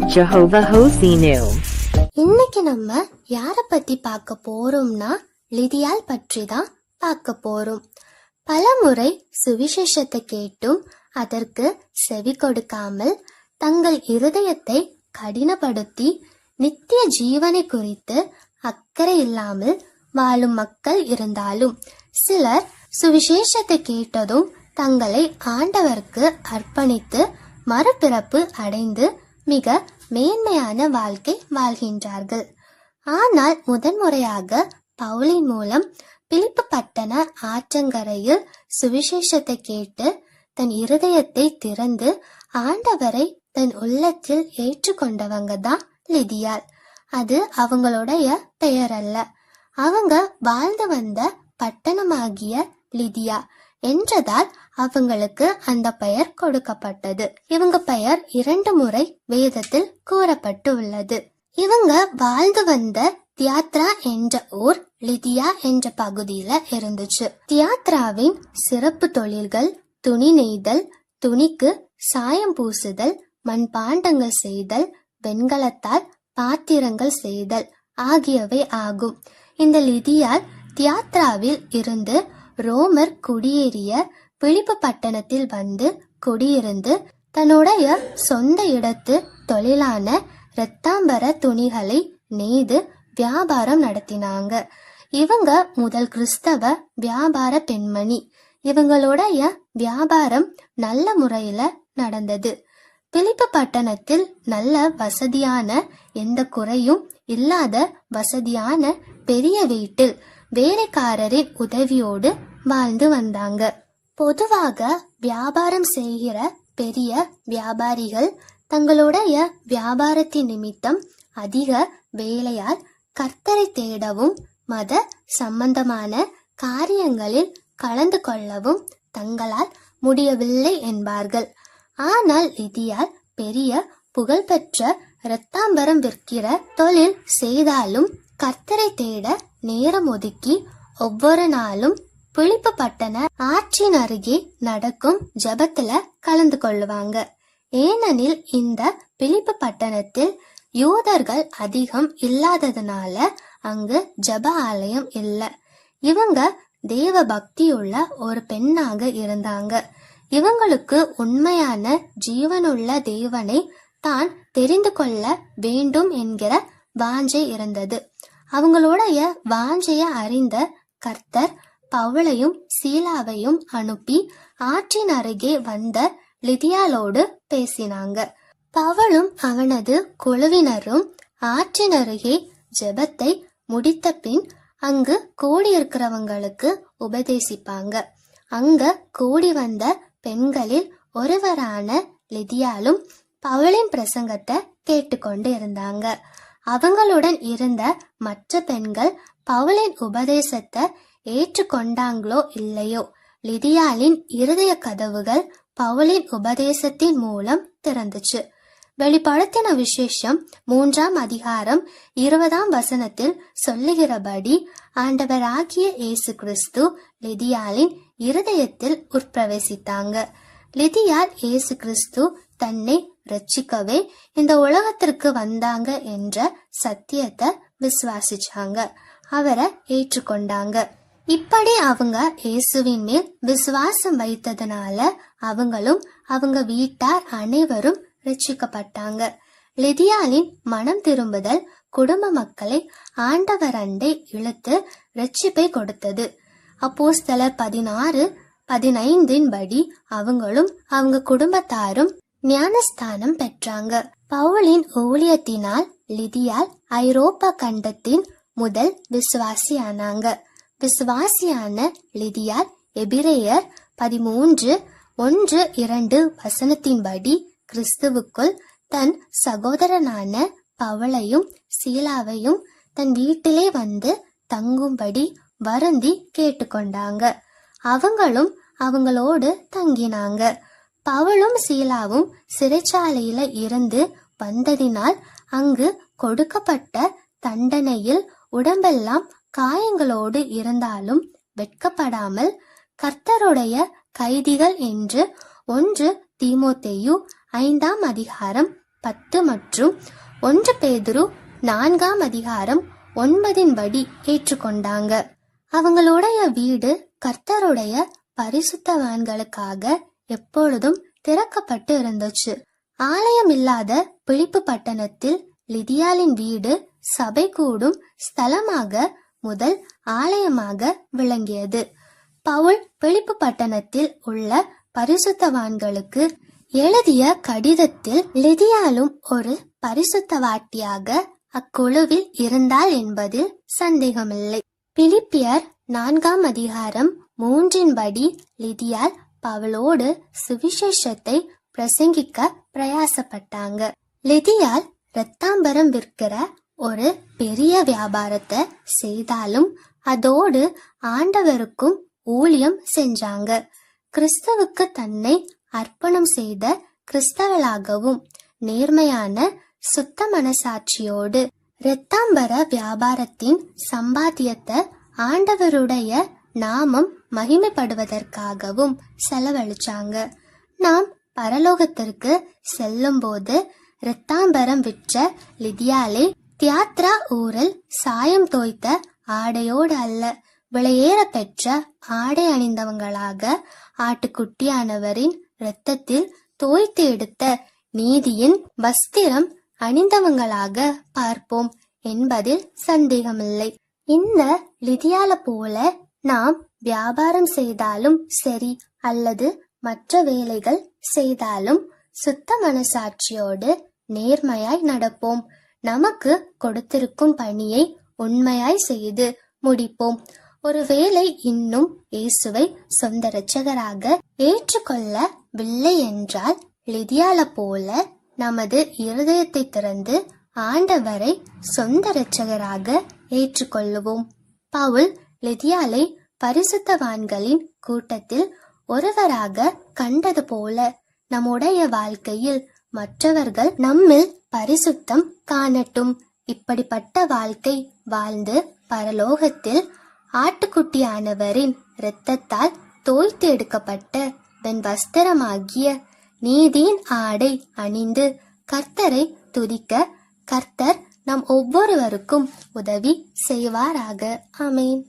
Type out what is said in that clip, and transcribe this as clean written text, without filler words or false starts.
Jehovah Hosinu. இன்னைக்கு நம்ம யார பத்தி பார்க்க போறோம்னா லிதியால் பற்றி தான் பார்க்க போறோம். பலமுறை சுவிசேஷத்தை கேட்டும் அதற்கு செவி கொடுக்காமல் தங்கள் இருதயத்தை கடினப்படுத்தி நித்திய ஜீவனை குறித்து அக்கறை இல்லாமல் வாழும் மக்கள் இருந்தாலும், சிலர் சுவிசேஷத்தை கேட்டதும் தங்களை ஆண்டவருக்கு அர்ப்பணித்து மறுபிறப்பு அடைந்து மிக மேன்மையான வாழ்க்கை வாழ்கின்றார்கள். ஆனால் முதன்முறையாக பவுலின் மூலம் பிலிப்பு பட்டண ஆற்றங்கரையில் சுவிசேஷத்தை கேட்டு தன் இருதயத்தை திறந்து ஆண்டவரை தன் உள்ளத்தில் ஏற்றுக்கொண்டவங்க தான் லிதியால். அது அவங்களுடைய பெயர் அல்ல, அவங்க வாழ்ந்து வந்த பட்டணமாகிய லிதியா என்றதால் அவங்களுக்கு அந்த பெயர் கொடுக்கப்பட்டது. இவங்க பெயர் 2 முறை வேதத்தில் கூறப்பட்டு உள்ளது. இவங்க வாழ்ந்து வந்த தியாத்ரா என்ற ஊர் லிதியா என்ற பகுதியில இருந்துச்சு. தியாத்ராவின் சிறப்பு தொழில்கள் துணி நெய்தல், துணிக்கு சாயம் பூசுதல், மண்பாண்டங்கள் செய்தல், வெண்கலத்தால் பாத்திரங்கள் செய்தல் ஆகியவை ஆகும். இந்த லிதியால் தியாத்ராவில் இருந்து ரோமர் குடியேறிய பிலிப்பு பட்டணத்தில் வந்து குடியிருந்து தன்னுடைய சொந்த இடத்து தொழிலான இரத்தாம்பர துணிகளை நெய்து வியாபாரம் நடத்தினாங்க. இவங்க முதல் கிறிஸ்தவ வியாபார பெண்மணி. இவங்களுடைய வியாபாரம் நல்ல முறையில நடந்தது. பிலிப்பு பட்டணத்தில் நல்ல வசதியான, எந்த குறையும் இல்லாத வசதியான பெரிய வீட்டில் வேலைக்காரரின் உதவியோடு வாழ்ந்து வந்தாங்க. பொதுவாக வியாபாரம் செய்கிற பெரிய வியாபாரிகள் தங்களுடைய வியாபாரத்தின் நிமித்தம் அதிக வேலையால் கர்த்தரை தேடவும் மத சம்பந்தமான காரியங்களில் கலந்து கொள்ளவும் தங்களால் முடியவில்லை என்பார்கள். ஆனால் லிதியால் பெரிய புகழ்பெற்ற இரத்தாம்பரம் விற்கிற தொழில் செய்தாலும் கர்த்தரை தேட நேரம் ஒதுக்கி ஒவ்வொரு நாளும் பிலிப்பு பட்டண ஆற்றின் அருகே நடக்கும் ஜபத்துல கலந்து கொள்ளுவாங்க. ஏனெனில் இந்த பிலிப்பு பட்டணத்தில் யூதர்கள் அதிகம் இல்லாததுனால அங்கு ஜப ஆலயம் இல்லை. இவங்க தேவ பக்தியுள்ள ஒரு பெண்ணாக இருந்தாங்க. இவங்களுக்கு உண்மையான ஜீவனுள்ள தேவனை தான் தெரிந்து கொள்ள வேண்டும் என்கிற வாஞ்சை இருந்தது. அவங்களுடைய வாஞ்சைய அறிந்த கர்த்தர் பவுலையும் சீலாவையும் அனுப்பி ஆற்றின் அருகே வந்த லிதியாலோடு பேசினாங்க. பவுலும் அவனது குழுவினரும் ஆற்றின் அருகே ஜெபத்தை முடித்த பின் அங்கு கூடியிருக்கிறவங்களுக்கு உபதேசிப்பாங்க. அங்க கூடி வந்த பெண்களில் ஒருவரான லிதியாலும் பவுலின் பிரசங்கத்தை கேட்டுக்கொண்டு இருந்தாங்க. அவங்களுடன் இருந்த மற்ற பெண்கள் பவுலின் உபதேசத்தை ஏற்றுக்கொண்டாங்களோ இல்லையோ, லிதியாலின் இருதய கதவுகள் பவுலின் உபதேசத்தின் மூலம் திறந்துச்சு. வெளிப்படுத்தின விசேஷம் 3ஆம் அதிகாரம் 20ஆம் வசனத்தில் சொல்லுகிறபடி ஆண்டவராகிய இயேசு கிறிஸ்து லிதியாலின் இருதயத்தில் உட்பிரவேசித்தாங்க. லிதியால் இயேசு கிறிஸ்து தன்னை ரட்சிக்கவே இந்த உலகத்திற்கு வந்தாங்க என்ற சத்தியத்தை விசுவாசிச்சாங்க, அவரை ஏற்றுக்கொண்டாங்க. இப்படி அவங்க இயேசுவின் மேல் விசுவாசம் வைத்ததுனால அவங்களும் அவங்க வீட்டார் அனைவரும் ரட்சிக்கப்பட்டாங்க. லிதியாலின் மனம் திரும்புதல் குடும்ப மக்களை ஆண்டவர் அண்டை இழுத்து ரட்சிப்பை கொடுத்தது. அப்போஸ்தலர் 16:15 படி அவங்களும் அவங்க குடும்பத்தாரும் ஞானஸ்தானம் பெற்றாங்க. பவுலின் ஊழியத்தினால் லிதியால் ஐரோப்பா கண்டத்தின் முதல் விசுவாசியானாங்க. விசுவாசியான லிதியால் எபிரேயர் 13:1-2 வசனத்தின்படி கிறிஸ்துவுக்குள் தன் சகோதரனான பவுலையும் சீலாவையும் தன் வீட்டிலே வந்து தங்கும்படி வருந்தி கேட்டுக்கொண்டாங்க. அவங்களும் அவங்களோடு தங்கினாங்க. பவுலும் சீலாவும் சிறைச்சாலையில இருந்து வந்ததினால் அங்கு கொடுக்கப்பட்ட தண்டனையில் உடம்பெல்லாம் காயங்களோடு இருந்தாலும் வெட்கப்படாமல் கர்த்தருடைய கைதிகள் என்று 1 தீமோத்தேயு 5ஆம் அதிகாரம் 10 மற்றும் 1 பேதுரு 4:9 ஏற்றுக்கொண்டாங்க. அவங்களுடைய வீடு கர்த்தருடைய பரிசுத்தவான்களுக்காக எப்பொழுதும் திறக்கப்பட்டு இருந்துச்சு. ஆலயம் இல்லாத பிலிப்பு பட்டணத்தில் லிதியாளின் வீடு சபை கூடும் ஸ்தலமாக முதல் ஆலயமாக விளங்கியது. பவுல் பிலிப்பு பட்டணத்தில் உள்ள பரிசுத்தவான்களுக்கு எழுதிய கடிதத்தில் லிதியாலும் ஒரு பரிசுத்தவாட்டியாக அக்குழுவில் இருந்தாள் என்பதில் சந்தேகமில்லை. பிலிப்பியர் 4:3 லிதியால் பவுலோடு சுவிசேஷத்தை பிரசங்கிக்க பிரயாசப்பட்டாங்க. லிதியால் இரத்தாம்பரம் விற்கிற ஒரு பெரிய வியாபாரத்தை செய்தாலும் அதோடு ஆண்டவருக்கும் ஊழியம் செஞ்சாங்க. கிறிஸ்துவுக்கு தன்னை அர்ப்பணம் செய்த கிறிஸ்தவளாகவும் நேர்மையான சுத்த மனசாட்சியோடு இரத்தாம்பர வியாபாரத்தின் சம்பாத்தியத்தை ஆண்டவருடைய நாமம் மகிமைப்படுவதற்காகவும் செலவழிச்சாங்க. நாம் பரலோகத்திற்கு செல்லும் போது இரத்தாம்பரம் விற்ற லிதியாலே தியாத்ரா ஊரில் சாயம் தோய்த்த ஆடையோடு அல்ல, விலையேற பெற்ற ஆடை அணிந்தவங்களாக ஆட்டுக்குட்டியானவரின் இரத்தத்தில் தோய்த்து எடுத்த நீதியின் வஸ்திரம் அணிந்தவங்களாக பார்ப்போம் என்பதில் சந்தேகமில்லை. இந்த லிதியால போல நாம் வியாபாரம் செய்தாலும் சரி அல்லது மற்ற வேலைகள் செய்தாலும் சுத்த மனசாட்சியோடு நேர்மையாய் நடப்போம். நமக்கு கொடுத்திருக்கும் பணியை உண்மையாய் செய்து முடிப்போம். ஒருவேளை இன்னும் இயேசுவை சொந்த இரட்சகராக ஏற்றுக்கொள்ளவில்லை என்றால் லிதியால போல நமது இருதயத்தை திறந்து ஆண்டவரை சொந்த இரட்சகராக ஏற்றுக்கொள்ளுவோம். பவுல் லிதியாலை பரிசுத்தவான்களின் கூட்டத்தில் ஒருவராக கண்டது போல நம்முடைய வாழ்க்கையில் மற்றவர்கள் நம்மில் பரிசுத்தம் காணட்டும். இப்படிப்பட்ட வாழ்க்கை வாழ்ந்து பரலோகத்தில் ஆட்டுக்குட்டியானவரின் இரத்தத்தால் தோய்த்து எடுக்கப்பட்ட வெண் வஸ்திரமாகிய நீதியின் ஆடை அணிந்து கர்த்தரை துதிக்க கர்த்தர் நம் ஒவ்வொருவருக்கும் உதவி செய்வாராக. ஆமென்.